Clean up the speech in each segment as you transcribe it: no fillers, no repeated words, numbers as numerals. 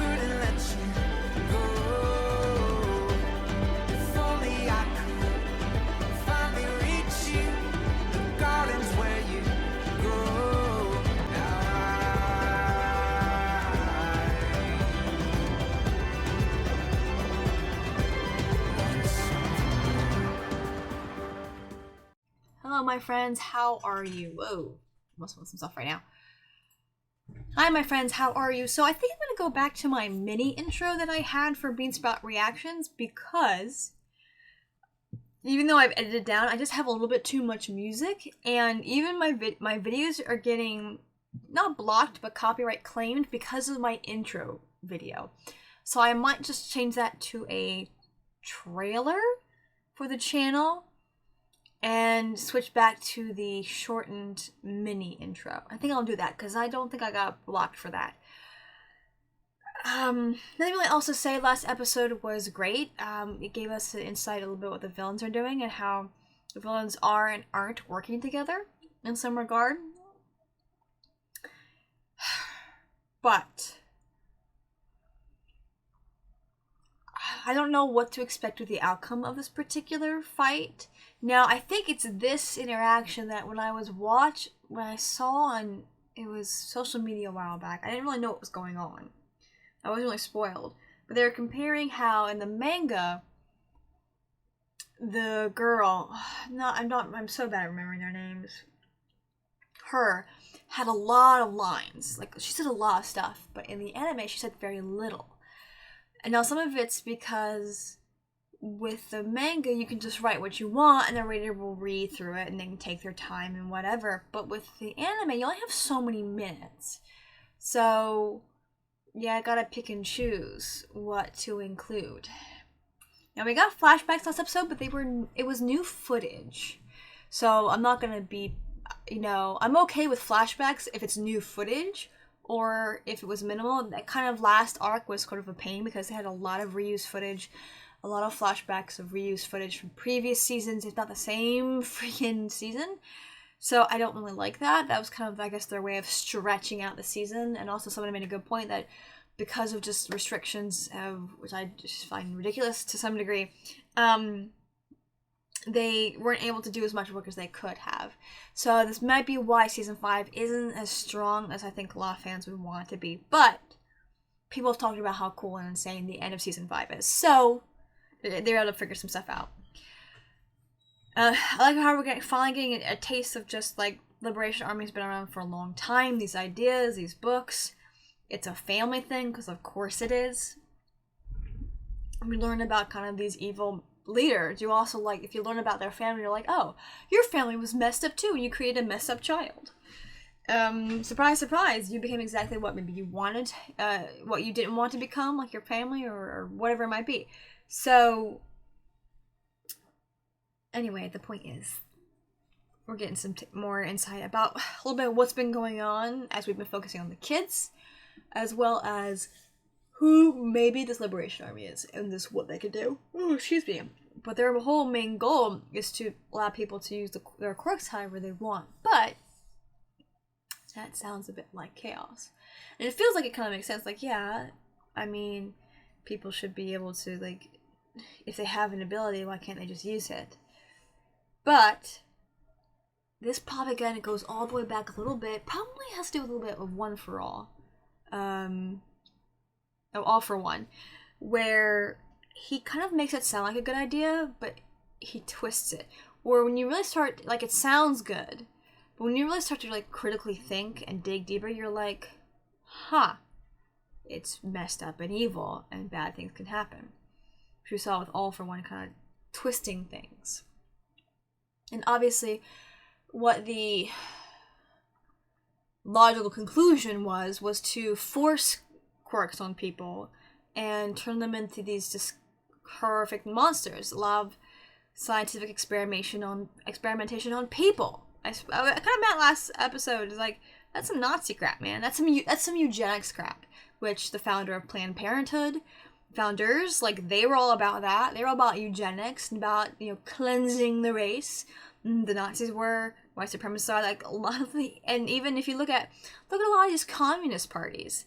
couldn't let you go. If only I could finally reach you, the gardens where you grow. Now Hello, my friends. How are you? Whoa, almost want some stuff right now. Hi, my friends. How are you? So I think I'm gonna go back to my mini intro that I had for Beansprout Reactions because even though I've edited down, I just have a little bit too much music, and even my videos are getting not blocked but copyright claimed because of my intro video. So I might just change that to a trailer for the channel and switch back to the shortened mini intro. I think I'll do that because I don't think I got blocked for that. Let me also say last episode was great. It gave us an insight a little bit what the villains are doing and how the villains are and aren't working together in some regard. But I don't know what to expect with the outcome of this particular fight. Now, I think it's this interaction that when I saw on, it was social media a while back, I didn't really know what was going on. I wasn't really spoiled. But they were comparing how in the manga, the girl, I'm so bad at remembering their names. Her had a lot of lines. Like, she said a lot of stuff. But in the anime, she said very little. And now some of it's because with the manga, you can just write what you want and the reader will read through it and they can take their time and whatever. But with the anime, you only have so many minutes. So, yeah, I gotta pick and choose what to include. Now, we got flashbacks last episode, but it was new footage. So, I'm not gonna be, I'm okay with flashbacks if it's new footage. Or if it was minimal. That kind of last arc was sort of a pain because they had a lot of reused footage, a lot of flashbacks of reused footage from previous seasons, if not the same freaking season. So I don't really like that. That was kind of, I guess, their way of stretching out the season. And also somebody made a good point that because of just restrictions, which I just find ridiculous to some degree, they weren't able to do as much work as they could have. So this might be why Season 5 isn't as strong as I think a lot of fans would want it to be. But people have talked about how cool and insane the end of Season 5 is. So they're able to figure some stuff out. I like how we're finally getting a taste of just like Liberation Army's been around for a long time. These ideas, these books. It's a family thing because of course it is. We learn about kind of these evil leaders. You also, like, if you learn about their family, you're like, oh, your family was messed up too, and you created a messed up child. Surprise, surprise, you became exactly what maybe you wanted, what you didn't want to become, like your family or whatever it might be. So, anyway, the point is, we're getting some more insight about a little bit of what's been going on as we've been focusing on the kids, as well as who maybe this Liberation Army is and this what they could do. Oh, excuse me. But their whole main goal is to allow people to use their quirks however they want. But that sounds a bit like chaos. And it feels like it kind of makes sense. Like, yeah, I mean, people should be able to, like, if they have an ability, why can't they just use it? But this propaganda goes all the way back a little bit. Probably has to do with a little bit of One for All. All for One, where he kind of makes it sound like a good idea, but he twists it. Or when you really start, like, it sounds good, but when you really start to, like, critically think and dig deeper, you're like, huh, it's messed up and evil, and bad things can happen. Which we saw with All for One, kind of twisting things. And obviously, what the logical conclusion was to force quirks on people and turn them into these just horrific monsters. A lot of scientific experimentation on people. I kind of meant last episode is like, that's some Nazi crap, man. That's some eugenics crap. Which the founder of Planned Parenthood, founders, like, they were all about that. They were all about eugenics and about, cleansing the race. The Nazis were, white supremacists are, like, a lot of the, and even if you look at a lot of these communist parties,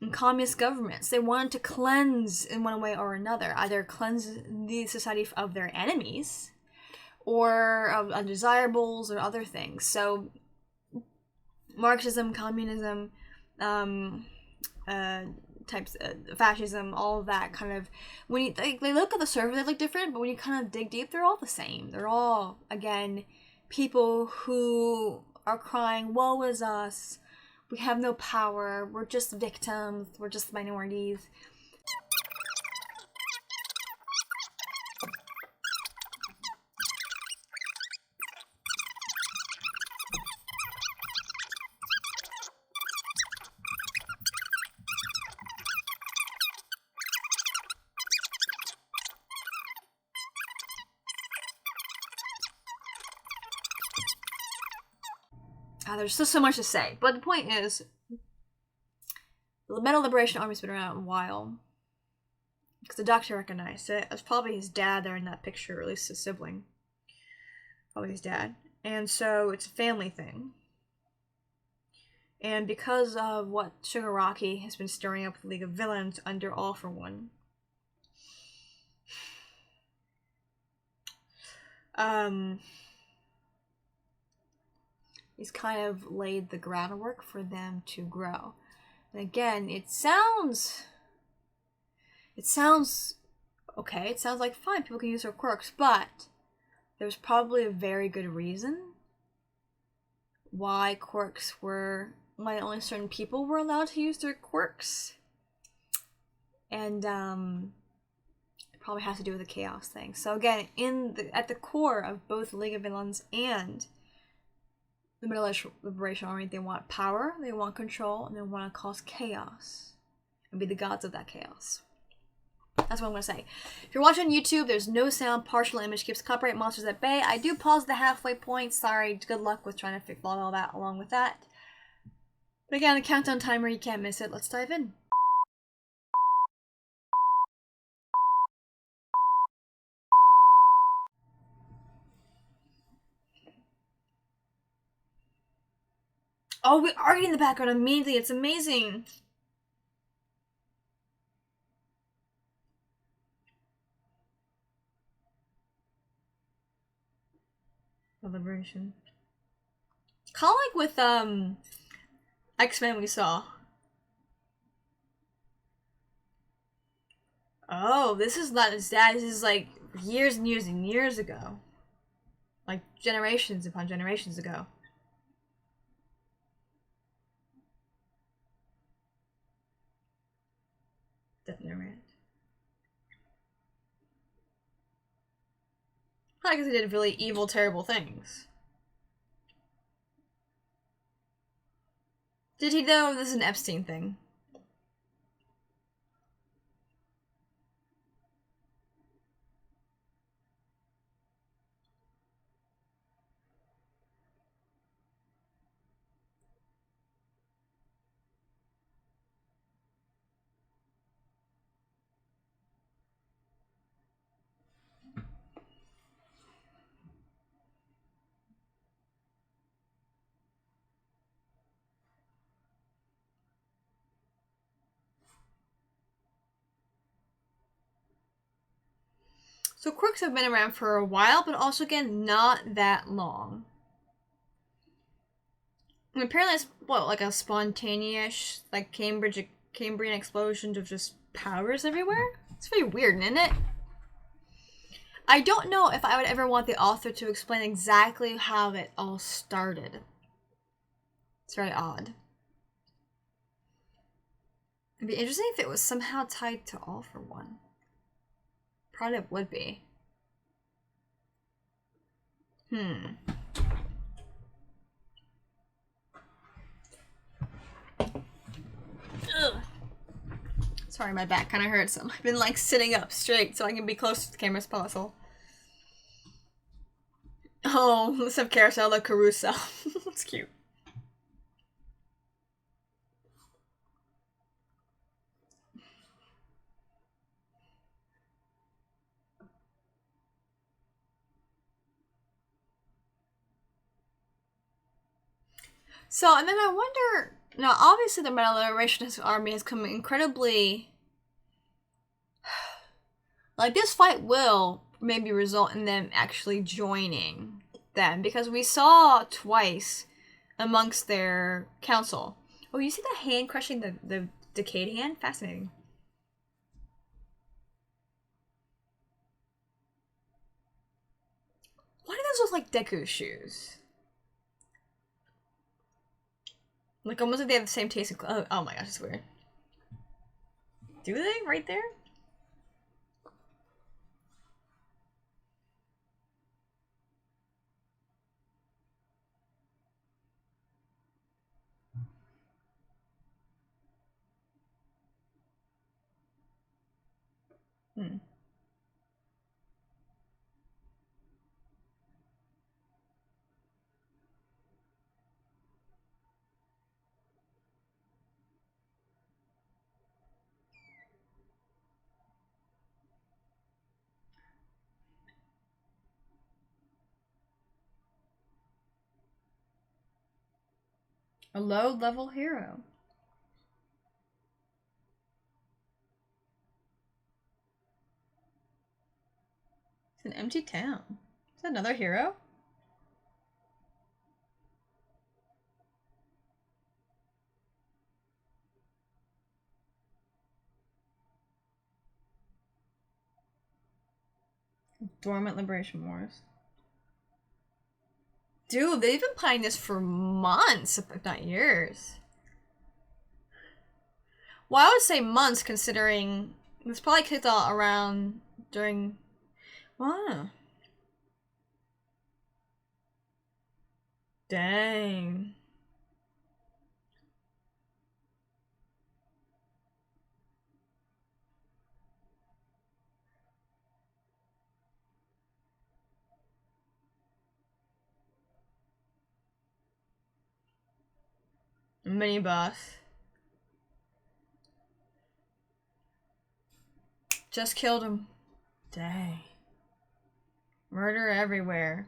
and communist governments. They wanted to cleanse in one way or another, either cleanse the society of their enemies or of undesirables or other things. So Marxism, communism, fascism, all of that kind of, when you they look at the surface, they look different, but when you kind of dig deep, they're all the same. They're all, again, people who are crying, woe is us, we have no power, we're just victims, we're just minorities. There's still so much to say, but the point is, the Metal Liberation Army's been around a while, because the doctor recognized it. It was probably his dad there in that picture, or at least his sibling. Probably his dad. And so it's a family thing. And because of what Shigaraki has been stirring up the League of Villains under All for One, he's kind of laid the groundwork for them to grow. And again, it sounds okay, it sounds like fine, people can use their quirks, but there's probably a very good reason why only certain people were allowed to use their quirks. And it probably has to do with the chaos thing. So again, at the core of both League of Villains and the Middle Liberation Army, they want power, they want control, and they want to cause chaos and be the gods of that chaos. That's what I'm going to say. If you're watching on YouTube, there's no sound, partial image, keeps copyright monsters at bay. I do pause the halfway point. Sorry, good luck with trying to follow all that along with that. But again, the countdown timer, you can't miss it. Let's dive in. Oh, we are getting the background immediately. It's amazing. Liberation. Kind of like with X-Men we saw. Oh, this is not as bad. This is like years and years and years ago. Like generations upon generations ago. Definitely right. Probably because he did really evil, terrible things. Did he though? This is an Epstein thing. So quirks have been around for a while, but also, again, not that long. And apparently it's, like a spontaneous, like Cambrian explosions of just powers everywhere? It's very weird, isn't it? I don't know if I would ever want the author to explain exactly how it all started. It's very odd. It'd be interesting if it was somehow tied to All for One. Probably it would be. Ugh. Sorry, my back kind of hurts. I've been like sitting up straight so I can be close to the camera as possible. Oh, let's have Carousel like Caruso. That's cute. So, and then I wonder Now, obviously, the Liberation Army has come incredibly. Like, this fight will maybe result in them actually joining them, because we saw twice amongst their council. Oh, you see the hand crushing the decayed hand? Fascinating. Why do those look like Deku's shoes? Like, almost like they have the same taste in clothes. Oh my gosh, it's weird. Do they? Right there? Hmm. A low-level hero. It's an empty town. Is that another hero? Dormant Liberation Wars. Dude, they've been playing this for months, if not years. Well, I would say months, considering this probably kicked off around during. Wow. Dang. Mini boss. Just killed him. Dang. Murder everywhere.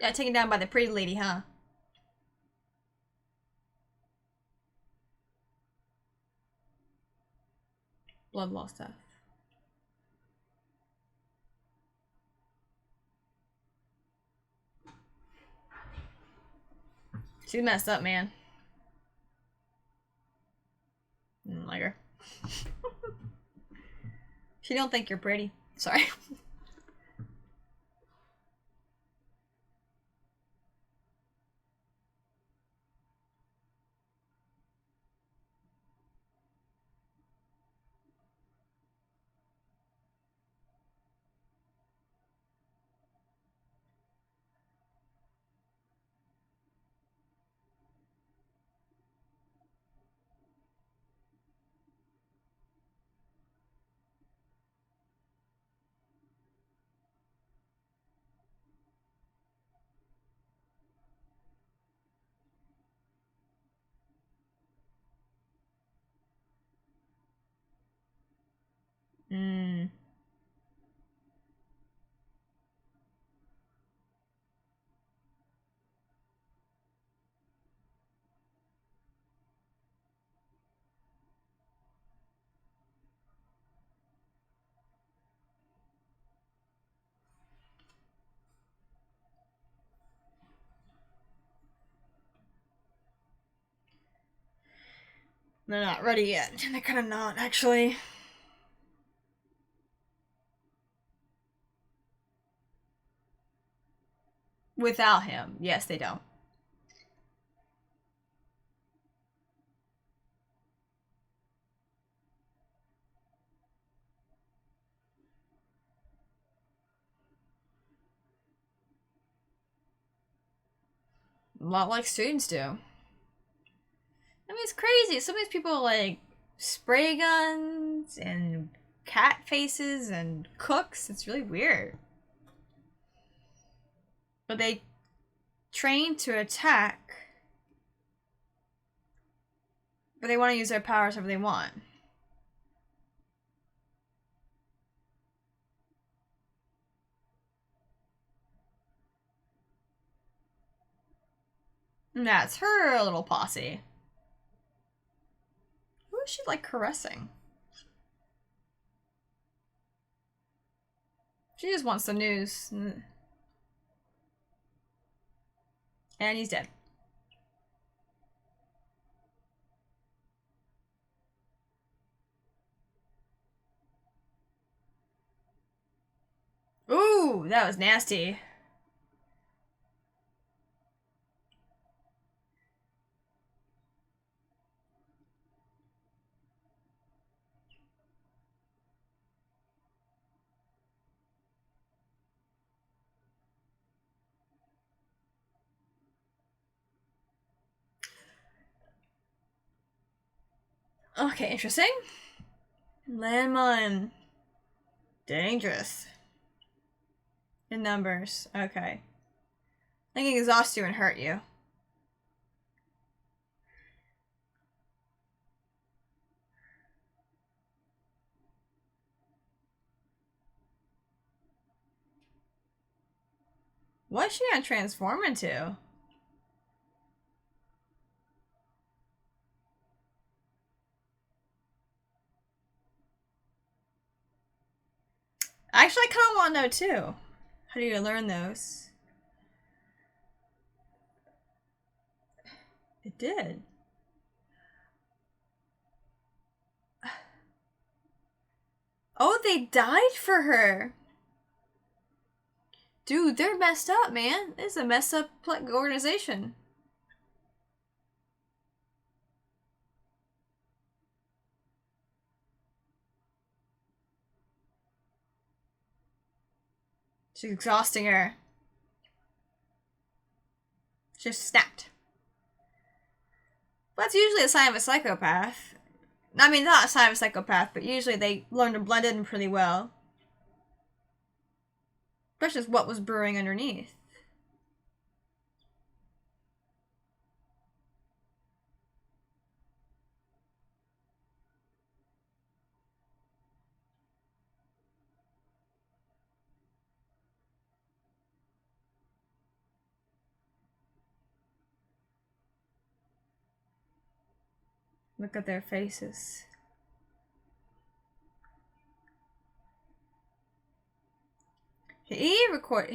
Got taken down by the pretty lady, huh? Blood loss death. She's messed up, man. Like her. She don't think you're pretty. Sorry. Hmm. They're not ready yet. They're kind of not, actually. Without him. Yes, they don't. A lot like students do. I mean, it's crazy. Some of these people like spray guns and cat faces and cooks. It's really weird. But they train to attack. But they want to use their powers however they want. And that's her little posse. Who is she, like, caressing? She just wants the news. And he's dead. Ooh, that was nasty. Okay, interesting. Landmine. Dangerous. In numbers. Okay. I can exhaust you and hurt you. What is she gonna transform into? Actually, I kind of want to know too. How do you learn those? It did. Oh, they died for her. Dude, they're messed up, man. This is a messed up organization. She's exhausting her. She just snapped. That's usually a sign of a psychopath. I mean, not a sign of a psychopath, but usually they learn to blend in pretty well. Especially what was brewing underneath. Look at their faces. Recruited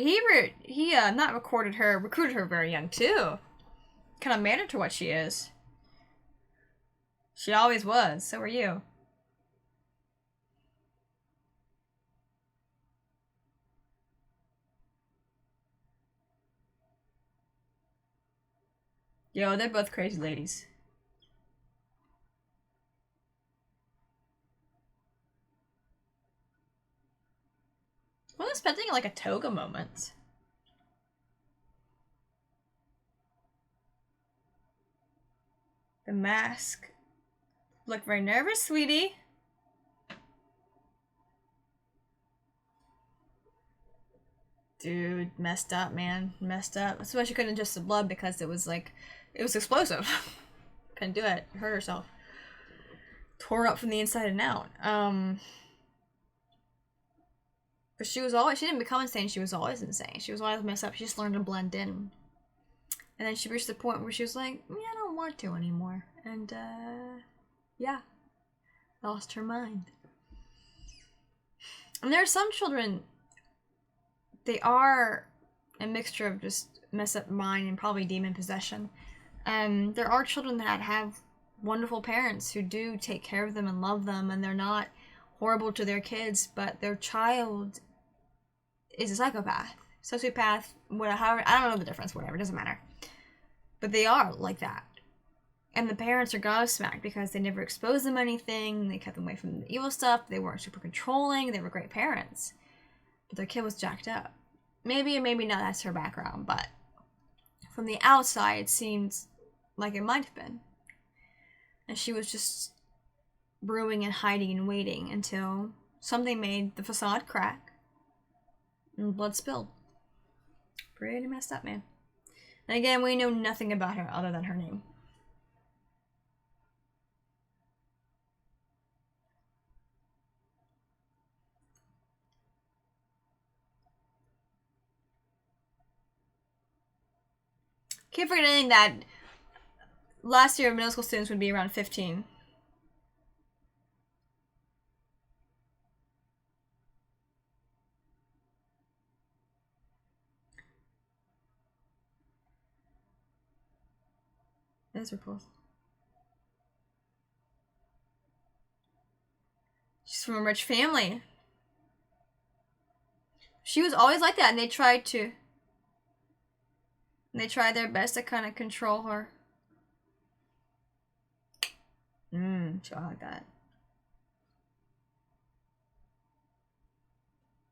her very young too. Kind of made her to what she is. She always was. So were you. Yo, they're both crazy ladies. I was expecting like a toga moment. The mask. Look very nervous, sweetie. Dude, messed up, man. Messed up. That's why she couldn't ingest the blood, because it was like, it was explosive. Couldn't do it. Hurt herself. Tore up from the inside and out. But she didn't become insane, she was always insane. She was always messed up. She just learned to blend in. And then she reached the point where she was like, yeah, I don't want to anymore. And, yeah. Lost her mind. And there are some children, they are a mixture of just messed up mind and probably demon possession. There are children that have wonderful parents who do take care of them and love them, and they're not horrible to their kids, but their child is a psychopath, sociopath, whatever. I don't know the difference, whatever, it doesn't matter. But they are like that. And the parents are gobsmacked because they never exposed them to anything, they kept them away from the evil stuff, they weren't super controlling, they were great parents. But their kid was jacked up. Maybe or maybe not, that's her background, but from the outside it seemed like it might have been. And she was just brewing and hiding and waiting until something made the facade crack and blood spilled. Pretty messed up, man. And again, we know nothing about her other than her name. Keep forgetting that last year middle school students would be around 15. Those are cool. She's from a rich family. She was always like that, and they tried their best to kind of control her. She like that.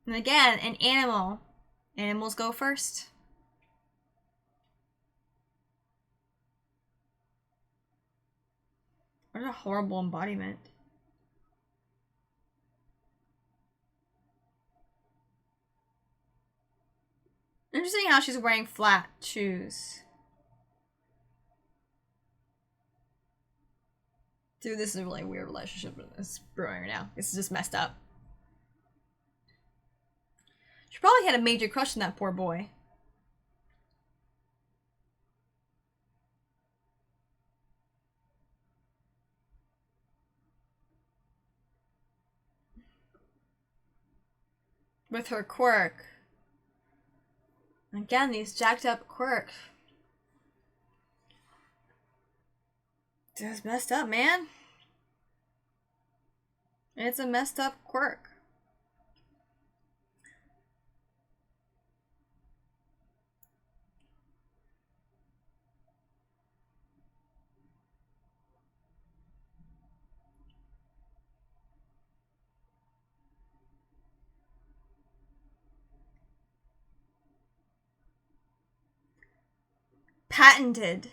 And again, an animal. Animals go first. What a horrible embodiment. Interesting how she's wearing flat shoes. Dude, this is a really weird relationship that's brewing right now. This is just messed up. She probably had a major crush on that poor boy. With her quirk. Again, these jacked up quirks. That's messed up, man. It's a messed up quirk. Patented.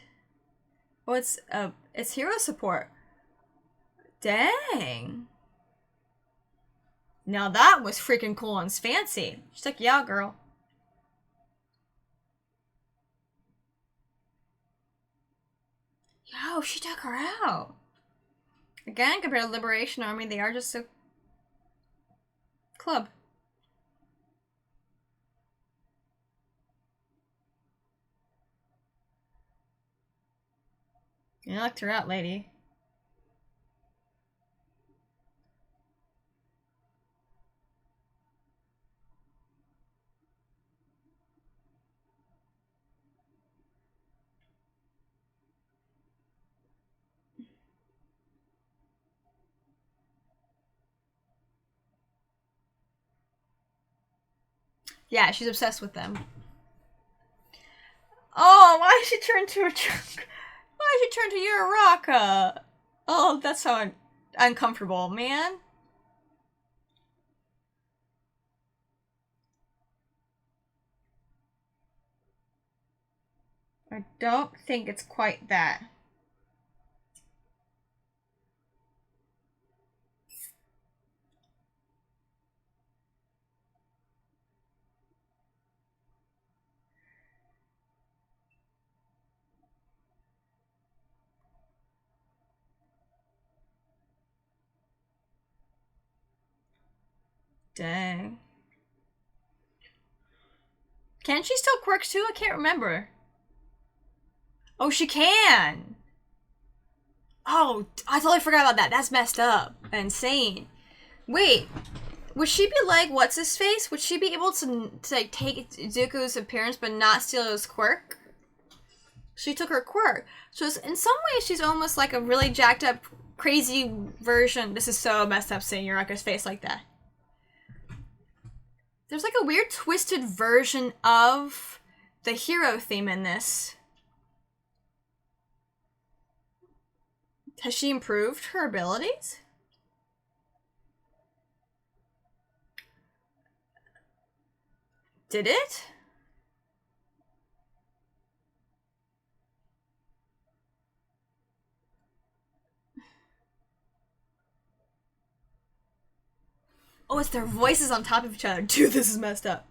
Oh, it's hero support. Dang. Now that was freaking cool and fancy. She's like, yeah, girl. Yo, she took her out. Again, compared to Liberation Army, they are just a club. You knocked her out, lady. Yeah, she's obsessed with them. Oh, why did she turn to a trunk? Why did she turn to Uraraka? Oh, that's so uncomfortable, man. I don't think it's quite that. Dang. Can she still quirk too? I can't remember. Oh, she can! Oh, I totally forgot about that. That's messed up. Insane. Wait, would she be like, what's his face? Would she be able to like, take Zuko's appearance but not steal his quirk? She took her quirk. So in some ways, she's almost like a really jacked up, crazy version. This is so messed up seeing Uraraka's face like that. There's like a weird twisted version of the hero theme in this. Has she improved her abilities? Did it? Oh, it's their voices on top of each other. Dude, this is messed up.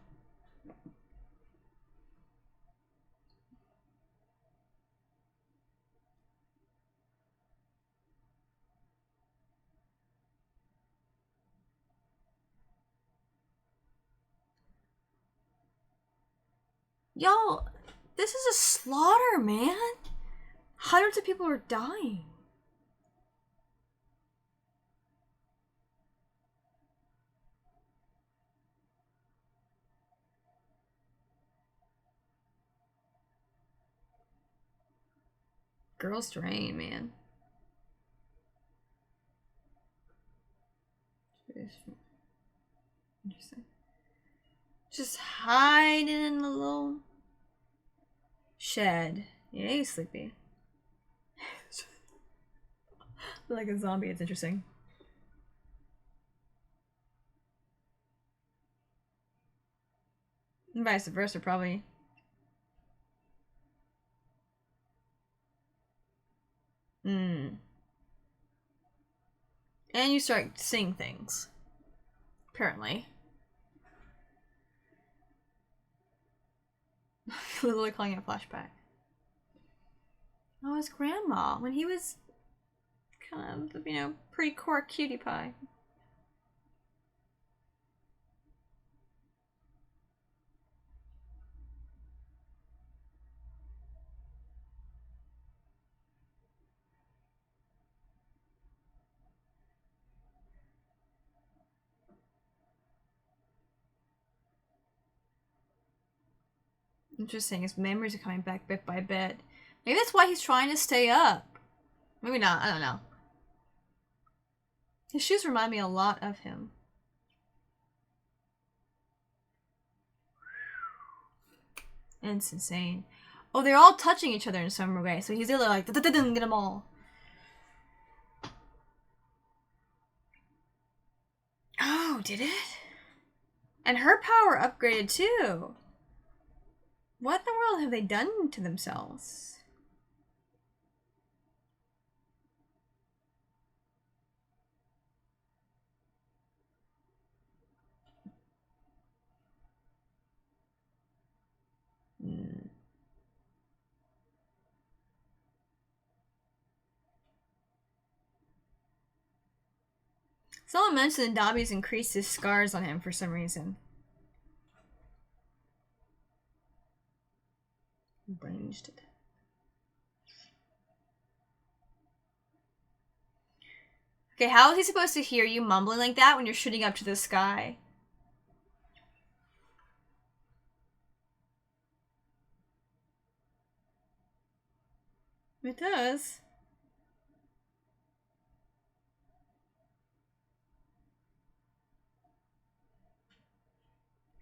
Y'all, this is a slaughter, man. Hundreds of people are dying. Girls drain, man. Interesting. Just hiding in the little shed. Yeah, he's sleepy. Like a zombie, it's interesting. And vice versa, probably. And you start seeing things. Apparently. Literally calling it a flashback. Oh, his grandma. When he was kind of, pre-core cutie pie. Interesting. His memories are coming back bit by bit. Maybe that's why he's trying to stay up. Maybe not. I don't know. His shoes remind me a lot of him. And it's insane. Oh, they're all touching each other in some way. So he's either like, get them all. Oh, did it? And her power upgraded too. What in the world have they done to themselves? Someone mentioned that Dobby's increased his scars on him for some reason. Ranged it. Okay, how is he supposed to hear you mumbling like that when you're shooting up to the sky? It does.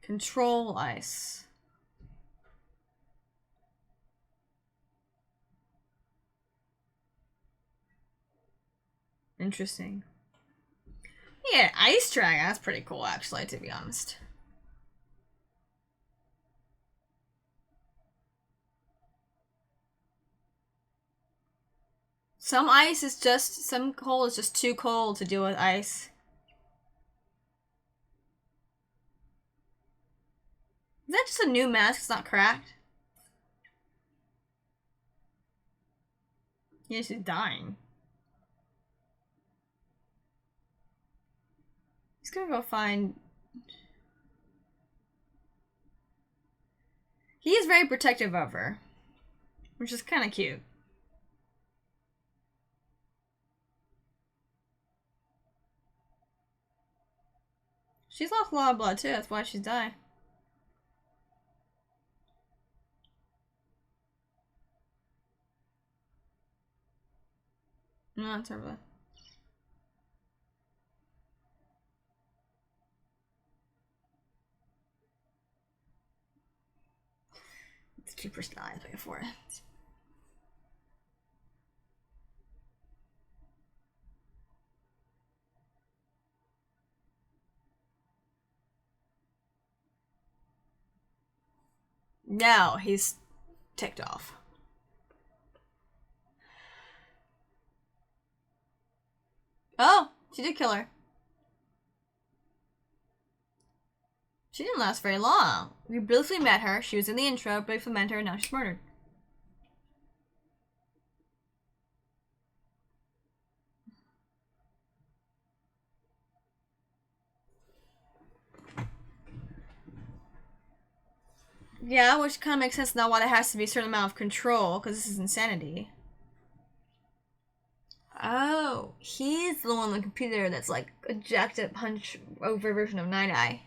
Control ice. Interesting. Yeah, ice dragon. That's pretty cool, actually, to be honest. Some coal is just too cold to deal with ice. Is that just a new mask? It's not cracked? Yeah, she's dying. He's gonna go find... He is very protective of her, which is kind of cute. She's lost a lot of blood too, that's why she's dying. No, it's her blood. It's a cheaper style, I pay for it. Now he's ticked off. Oh, she did kill her. She didn't last very long. We briefly met her. She was in the intro, briefly met her, and now she's murdered. Yeah, which kind of makes sense now why there has to be a certain amount of control, because this is insanity. Oh, he's the one on the computer that's like a jacked up punch over version of Night Eye.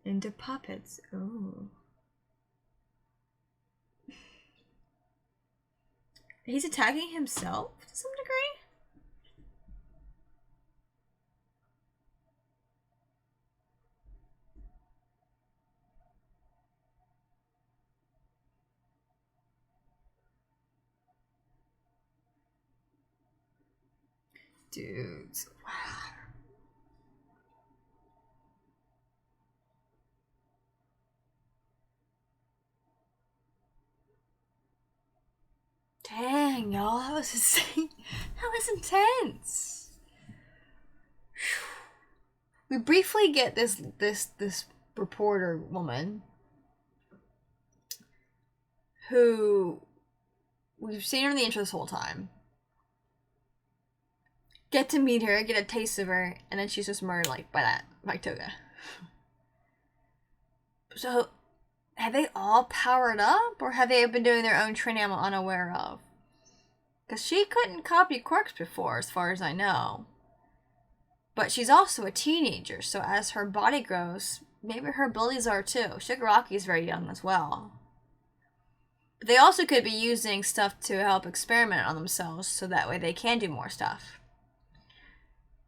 Into puppets. Oh. He's attacking himself to some degree? Dudes. Wow. Dang, y'all, that was insane. That was intense. We briefly get this reporter woman who we've seen her in the intro this whole time. Get to meet her, get a taste of her, and then she's just murdered like by Toga. So have they all powered up, or have they been doing their own training I'm unaware of? Because she couldn't copy quirks before, as far as I know. But she's also a teenager, so as her body grows, maybe her abilities are too. Shigaraki's very young as well. But they also could be using stuff to help experiment on themselves, so that way they can do more stuff.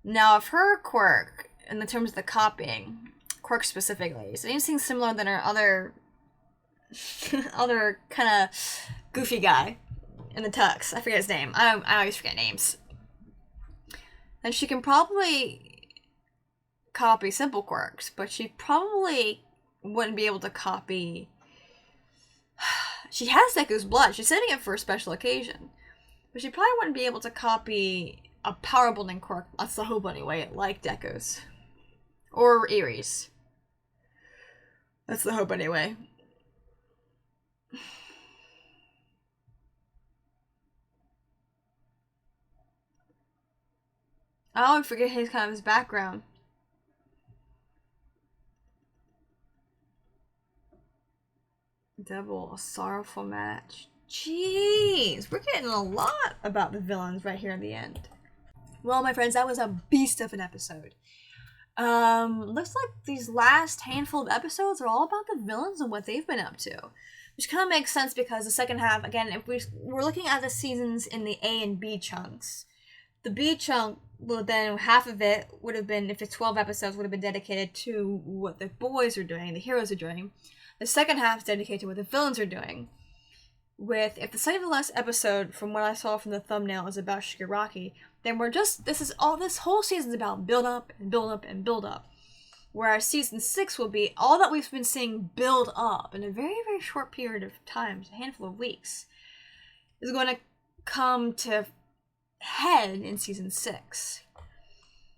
Now, if her quirk, in the terms of the copying, quirk specifically, is anything similar than her other kind of goofy guy in the tux. I forget his name. I always forget names. Then she can probably copy simple quirks, but she probably wouldn't be able to copy... She has Deku's blood. She's saving it for a special occasion. But she probably wouldn't be able to copy a power building quirk, that's the hope anyway, like Deku's. Or Erie's. That's the hope anyway. I forget his background. Double, a sorrowful match. Jeez, we're getting a lot about the villains right here in the end. Well, my friends, that was a beast of an episode. Looks like these last handful of episodes are all about the villains and what they've been up to. Which kind of makes sense because the second half, again, if we're looking at the seasons in the A and B chunks, the B chunk, well, then half of it would have been, if it's 12 episodes, would have been dedicated to what the boys are doing, the heroes are doing. The second half is dedicated to what the villains are doing. If the second to last episode, from what I saw from the thumbnail, is about Shigaraki, then this whole season is about build up and build up and build up. Whereas season 6 will be all that we've been seeing build up in a very, very short period of time, a handful of weeks, is going to come to head in season 6.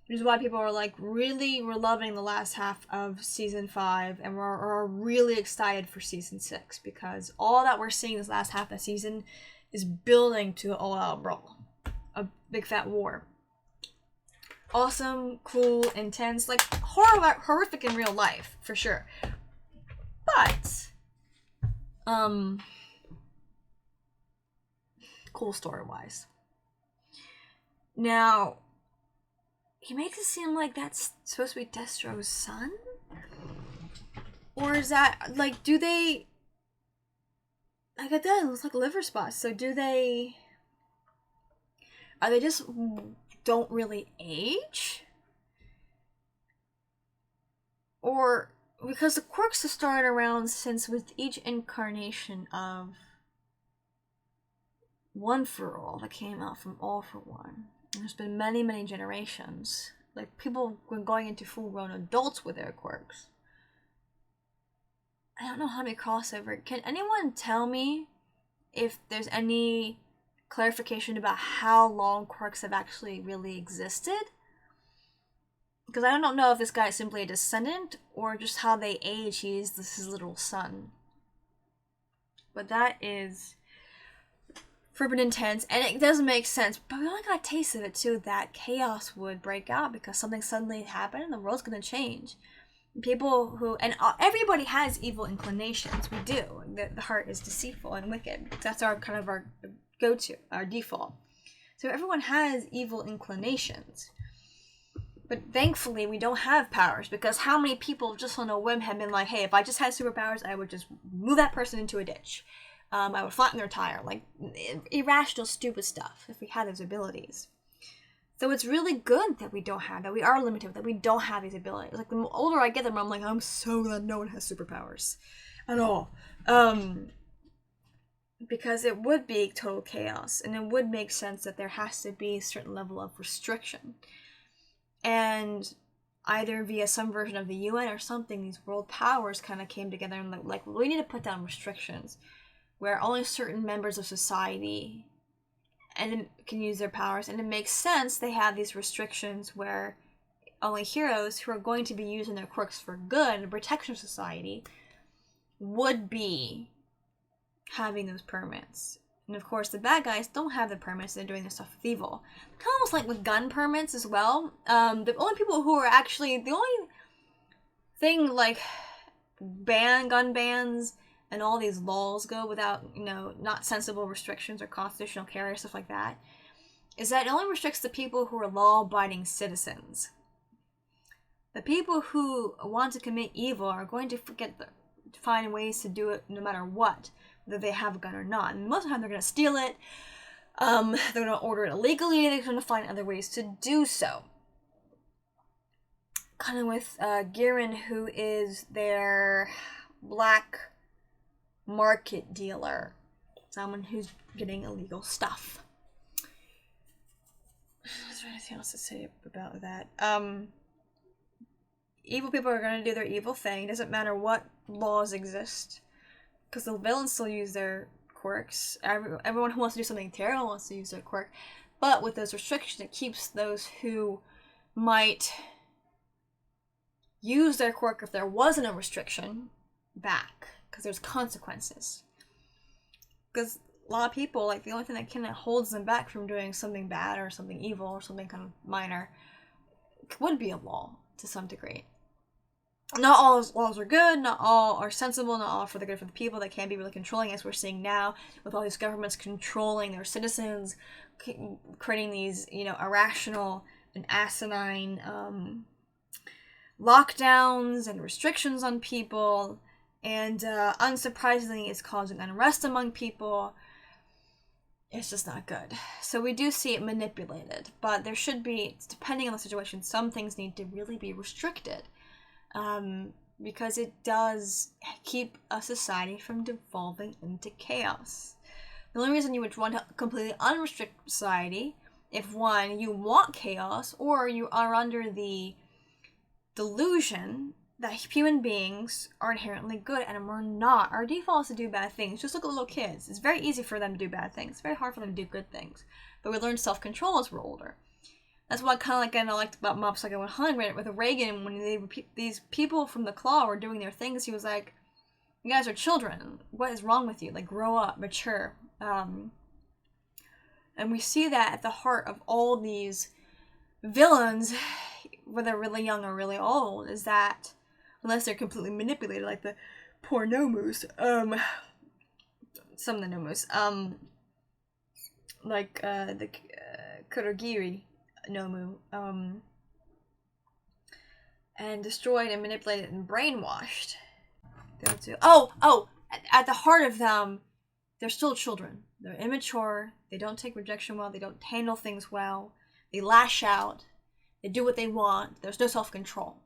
Which is why people are like, we're loving the last half of season 5, and we're really excited for season 6, because all that we're seeing this last half of the season is building to an all-out brawl. A big fat war. Awesome, cool, intense, like horrific in real life, for sure. But, cool story-wise. Now, he makes it seem like that's supposed to be Destro's son? Or is that, like, do they... Like, it does, it looks like liver spots, so do they... Are they just don't really age? Or, because the quirks have started around since with each incarnation of One For All that came out from All For One. There's been many, many generations. Like, people were going into full-grown adults with their quirks. I don't know how many crossover. Can anyone tell me if there's any clarification about how long quirks have actually really existed? Because I don't know if this guy is simply a descendant or just how they age. He's his little son. But that is freaking intense, and it doesn't make sense, but we only got a taste of it too, that chaos would break out because something suddenly happened and the world's gonna change. People who, and everybody has evil inclinations, we do. The heart is deceitful and wicked. That's our go-to, our default. So everyone has evil inclinations. But thankfully, we don't have powers, because how many people just on a whim have been like, hey, if I just had superpowers, I would just move that person into a ditch. I would flatten their tire. Like, irrational, stupid stuff, if we had those abilities. So it's really good that we don't have, that we are limited, that we don't have these abilities. Like, the older I get, the more I'm like, I'm so glad no one has superpowers. At all. Because it would be total chaos, and it would make sense that there has to be a certain level of restriction. And either via some version of the UN or something, these world powers kind of came together and like, we need to put down restrictions where only certain members of society can use their powers. And it makes sense they have these restrictions where only heroes who are going to be using their quirks for good and protection of society would be having those permits. And of course, the bad guys don't have the permits. They're doing their stuff with evil. Kind of almost like with gun permits as well. The only people who are actually, the only thing like gun bans and all these laws go without, not sensible restrictions or constitutional carry or stuff like that, is that it only restricts the people who are law-abiding citizens. The people who want to commit evil are going to find ways to do it no matter what, whether they have a gun or not. And most of the time they're going to steal it, they're going to order it illegally, they're going to find other ways to do so. Kind of with Girin, who is their black market dealer. Someone who's getting illegal stuff. Is there anything else to say about that? Evil people are going to do their evil thing. It doesn't matter what laws exist, because the villains still use their quirks. Everyone who wants to do something terrible wants to use their quirk. But with those restrictions, it keeps those who might use their quirk if there wasn't a restriction back, because there's consequences. Because a lot of people, like, the only thing that kind of holds them back from doing something bad or something evil or something kind of minor would be a law to some degree. Not all laws are good, not all are sensible, not all for the good for the people. They can be really controlling, as we're seeing now with all these governments controlling their citizens, creating these, irrational and asinine lockdowns and restrictions on people, and unsurprisingly, it's causing unrest among people. It's just not good. So we do see it manipulated, but there should be, depending on the situation, some things need to really be restricted. Because it does keep a society from devolving into chaos. The only reason you would want to completely unrestrict society, if one, you want chaos, or you are under the delusion that human beings are inherently good, and we're not. Our default is to do bad things. Just look at little kids. It's very easy for them to do bad things. It's very hard for them to do good things. But we learn self-control as we're older. That's what I liked about Mob Psycho 100 with Reagan, when these people from the Claw were doing their things. He was like, "You guys are children. What is wrong with you? Like, grow up, mature." And we see that at the heart of all these villains, whether really young or really old, is that unless they're completely manipulated, like the poor Nomus, some of the Nomus, like the Kurogiri Nomu, and destroyed and manipulated and brainwashed. At the heart of them, they're still children. They're immature, they don't take rejection well, they don't handle things well, they lash out, they do what they want, there's no self-control.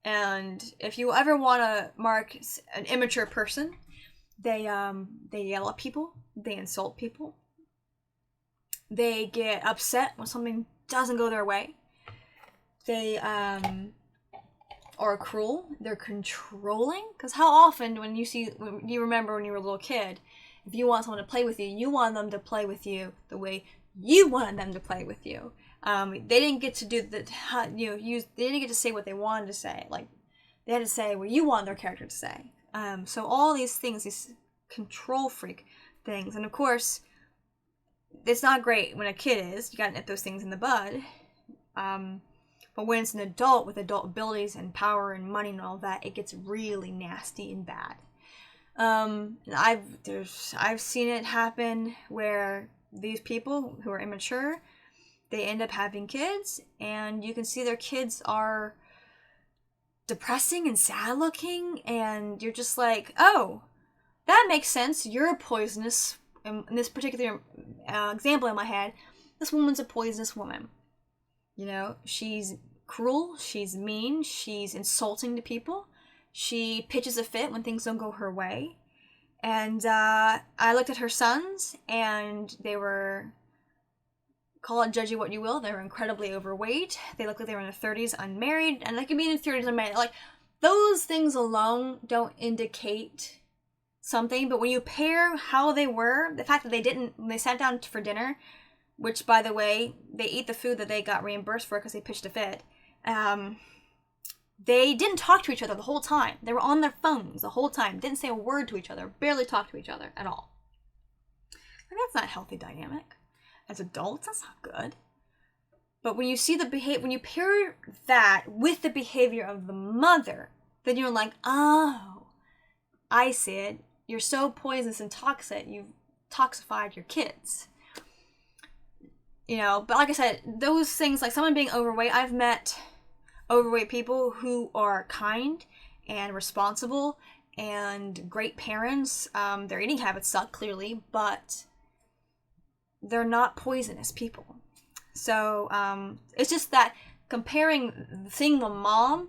And if you ever want to mark an immature person, they yell at people, they insult people, they get upset when something doesn't go their way, they are cruel, they're controlling. Because how often when you remember when you were a little kid, if you want someone to play with you, you want them to play with you the way you wanted them to play with you. They didn't get to do they didn't get to say what they wanted to say. Like, they had to say what you wanted their character to say. So all these things, these control freak things, and of course, it's not great when a kid is. You gotta nip those things in the bud. But when it's an adult with adult abilities and power and money and all that, it gets really nasty and bad. And I've seen it happen where these people who are immature, they end up having kids, and you can see their kids are depressing and sad looking, and you're just like, oh, that makes sense. You're poisonous. In this particular example in my head, this woman's a poisonous woman. You know, she's cruel, she's mean, she's insulting to people, she pitches a fit when things don't go her way. And I looked at her sons, and they were, call it judgy what you will, they were incredibly overweight. They looked like they were in their 30s, unmarried, and they could be in their 30s unmarried. Like, those things alone don't indicate something, but when you pair how they were, the fact that when they sat down for dinner, which, by the way, they eat the food that they got reimbursed for because they pitched a fit, they didn't talk to each other the whole time. They were on their phones the whole time, didn't say a word to each other, barely talked to each other at all. And that's not a healthy dynamic. As adults, that's not good. But when you see when you pair that with the behavior of the mother, then you're like, oh, I see it. You're so poisonous and toxic, you've toxified your kids. You know, but like I said, those things, like someone being overweight, I've met overweight people who are kind and responsible and great parents. Their eating habits suck, clearly, but they're not poisonous people. So it's just that seeing the mom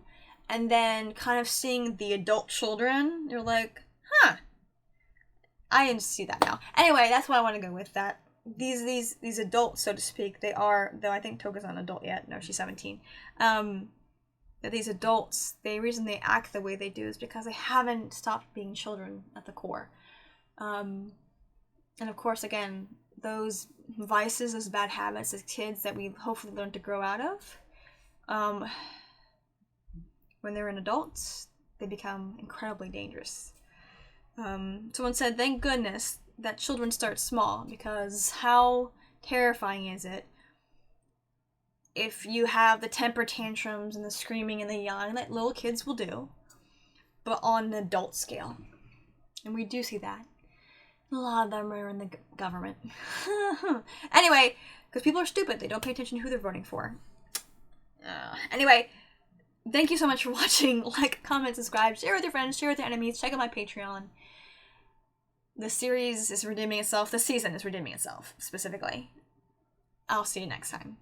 and then kind of seeing the adult children, you're like, huh, I didn't see that now. Anyway, that's what I want to go with. That these adults, so to speak, they are, though I think Toga's not an adult yet. No, she's 17. That these adults, the reason they act the way they do is because they haven't stopped being children at the core. And of course, again, those vices, those bad habits as kids that we hopefully learn to grow out of, when they're in adults, they become incredibly dangerous. Someone said, thank goodness that children start small, because how terrifying is it if you have the temper tantrums and the screaming and the yelling that little kids will do, but on an adult scale. And we do see that. A lot of them are in the government. Anyway, because people are stupid. They don't pay attention to who they're voting for. Anyway, thank you so much for watching. Like, comment, subscribe, share with your friends, share with your enemies, check out my Patreon. The series is redeeming itself. The season is redeeming itself, specifically. I'll see you next time.